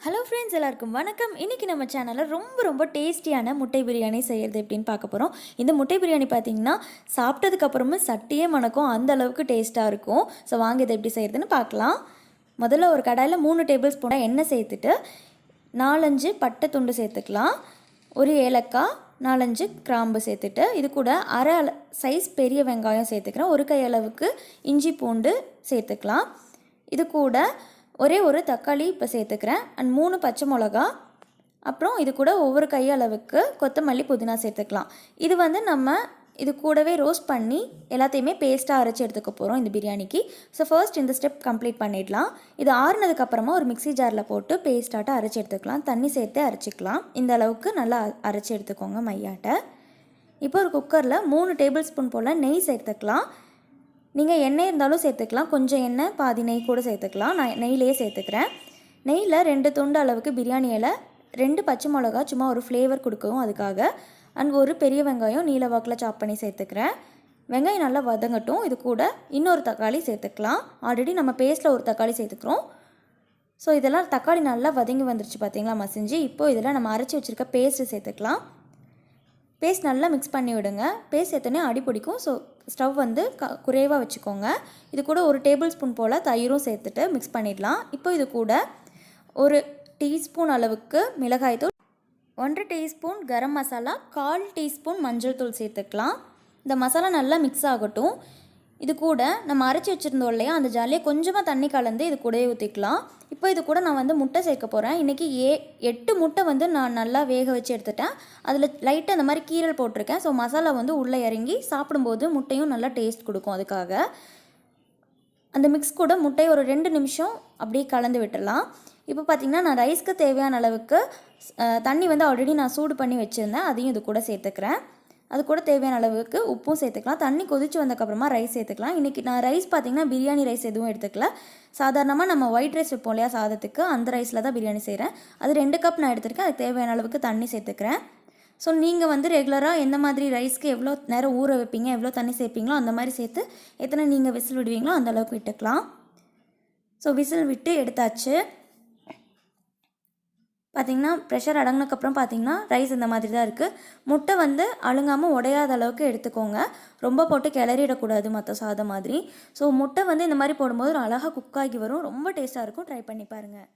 Hello friends, எல்லாருக்கும் வணக்கம். இன்றைக்கி நம்ம சேனலில் ரொம்ப டேஸ்டியான முட்டை பிரியாணி செய்கிறது எப்படின்னு பார்க்க போகிறோம். இந்த முட்டை பிரியாணி பார்த்திங்கன்னா சாப்பிட்டதுக்கப்புறமும் சட்டியே மணக்கும், அந்த அளவுக்கு டேஸ்ட்டாக இருக்கும். ஸோ வாங்க இதை எப்படி செய்கிறதுன்னு பார்க்கலாம். முதல்ல ஒரு கடாயில் 3 டேபிள் ஸ்பூன் எண்ணெய் சேர்த்துட்டு 4-5 பட்டை துண்டு சேர்த்துக்கலாம். ஒரு ஏலக்காய், 4-5 கிராம்பு சேர்த்துட்டு இது கூட அரை சைஸ் பெரிய வெங்காயம் சேர்த்துக்கிறேன். ஒரு கையளவுக்கு இஞ்சி பூண்டு சேர்த்துக்கலாம். இது கூட ஒரே ஒரு தக்காளி இப்போ சேர்த்துக்கிறேன். அண்ட் 3 பச்சை மிளகா, அப்புறம் இது கூட ஒவ்வொரு கையளவுக்கு கொத்தமல்லி, புதினா சேர்த்துக்கலாம். இது நம்ம இது கூடவே ரோஸ்ட் பண்ணி எல்லாத்தையுமே பேஸ்ட்டாக அரைச்சி எடுத்துக்க போகிறோம் இந்த பிரியாணிக்கு. ஸோ ஃபர்ஸ்ட் இந்த ஸ்டெப் கம்ப்ளீட் பண்ணிடலாம். இது ஆறுனதுக்கப்புறமா ஒரு மிக்ஸி ஜாரில் போட்டு பேஸ்ட்டாட்ட அரைச்சி எடுத்துக்கலாம். தண்ணி சேர்த்து அரைச்சிக்கலாம். இந்த அளவுக்கு நல்லா அரைச்சி எடுத்துக்கோங்க மையாட்டை. இப்போ ஒரு குக்கரில் 3 டேபிள் ஸ்பூன் போல் நெய் சேர்த்துக்கலாம். நீங்கள் எண்ணெய் இருந்தாலும் சேர்த்துக்கலாம், கொஞ்சம் எண்ணெய் பாதி நெய் கூட சேர்த்துக்கலாம். நான் நெய்லேயே சேர்த்துக்கிறேன். நெய்யில் 2 துண்டு அளவுக்கு பிரியாணி இலை, 2 பச்சை மிளகா சும்மா ஒரு ஃப்ளேவர் கொடுக்கவும் அதுக்காக, அண்ட் ஒரு பெரிய வெங்காயம் நீல வாக்கில் சாப் பண்ணி சேர்த்துக்கிறேன். வெங்காயம் நல்லா வதங்கட்டும். இது கூட இன்னொரு தக்காளி சேர்த்துக்கலாம். ஆல்ரெடி நம்ம பேஸ்ட்டில் ஒரு தக்காளி சேர்த்துக்கிறோம். ஸோ இதெல்லாம் தக்காளி நல்லா வதங்கி வந்துருச்சு பார்த்தீங்களா மசிஞ்சு. இப்போது இதில் நம்ம அரைச்சி வச்சுருக்க பேஸ்ட்டு சேர்த்துக்கலாம். பேஸ்ட் நல்லா மிக்ஸ் பண்ணி விடுங்க. பேஸ்ட் சேர்த்தோன்னே அடி பிடிக்கும். ஸோ ஸ்டவ் குறைவாக வச்சுக்கோங்க. இது கூட ஒரு டேபிள் ஸ்பூன் போல் தயிரும் சேர்த்துட்டு மிக்ஸ் பண்ணிடலாம். இப்போ இது கூட ஒரு டீஸ்பூன் அளவுக்கு மிளகாய்த்தூள், 1 டீஸ்பூன் கரம் மசாலா, 1/4 டீஸ்பூன் மஞ்சள் தூள் சேர்த்துக்கலாம். இந்த மசாலா நல்லா மிக்ஸ் ஆகட்டும். இது கூட நம்ம அரைச்சி வச்சுருந்தோம் இல்லையா, அந்த ஜாலியாக கொஞ்சமாக தண்ணி கலந்து இது கூடவே ஊற்றிக்கலாம். இப்போ இது கூட நான் முட்டை சேர்க்க போகிறேன். இன்றைக்கி 8 முட்டை நான் நல்லா வேக வச்சு எடுத்துட்டேன். அதில் லைட்டாக அந்த மாதிரி கீரல் போட்டிருக்கேன். ஸோ மசாலா உள்ளே இறங்கி சாப்பிடும்போது முட்டையும் நல்லா டேஸ்ட் கொடுக்கும். அதுக்காக அந்த மிக்ஸ் கூட முட்டையை ஒரு 2 நிமிஷம் அப்படியே கலந்து விட்டுடலாம். இப்போ பார்த்திங்கன்னா நான் ரைஸ்க்கு தேவையான அளவுக்கு தண்ணி ஆல்ரெடி நான் சூடு பண்ணி வச்சுருந்தேன். அதையும் இது கூட சேர்த்துக்கிறேன். அது கூட தேவையான அளவுக்கு உப்பும் சேர்த்துக்கலாம். தண்ணி கொதிச்சு வந்ததுக்கப்புறமா ரைஸ் சேர்த்துக்கலாம். இன்றைக்கி நான் ரைஸ் பார்த்திங்கன்னா பிரியாணி ரைஸ் எதுவும் எடுத்துக்கல. சாதாரணமாக நம்ம ஒயிட் ரைஸ் வைப்போம் இல்லையா சாதத்துக்கு, அந்த ரைஸில் தான் பிரியாணி செய்கிறேன். அது 2 கப் நான் எடுத்துருக்கேன். அதுக்கு தேவையான அளவுக்கு தண்ணி சேர்த்துக்கிறேன். ஸோ நீங்கள் ரெகுலராக எந்த மாதிரி ரைஸ்க்கு எவ்வளோ நேரம் ஊற வைப்பீங்க, எவ்வளோ தண்ணி சேர்ப்பீங்களோ அந்த மாதிரி சேர்த்து எத்தனை நீங்கள் விசில் விடுவீங்களோ அந்த அளவுக்கு விட்டுக்கலாம். ஸோ விசில் விட்டு எடுத்தாச்சு. பார்த்திங்கன்னா ப்ரெஷர் அடங்கினதுக்கப்புறம் பார்த்திங்கன்னா ரைஸ் இந்த மாதிரி தான் இருக்குது. முட்டை அழுங்காமல் உடையாத அளவுக்கு எடுத்துக்கோங்க. ரொம்ப போட்டு கிளறிடக்கூடாது மற்ற சாதம் மாதிரி. ஸோ முட்டை இந்த மாதிரி போடும்போது ஒரு அழகாக குக்காகி வரும். ரொம்ப டேஸ்ட்டாக இருக்கும். ட்ரை பண்ணி பாருங்கள்.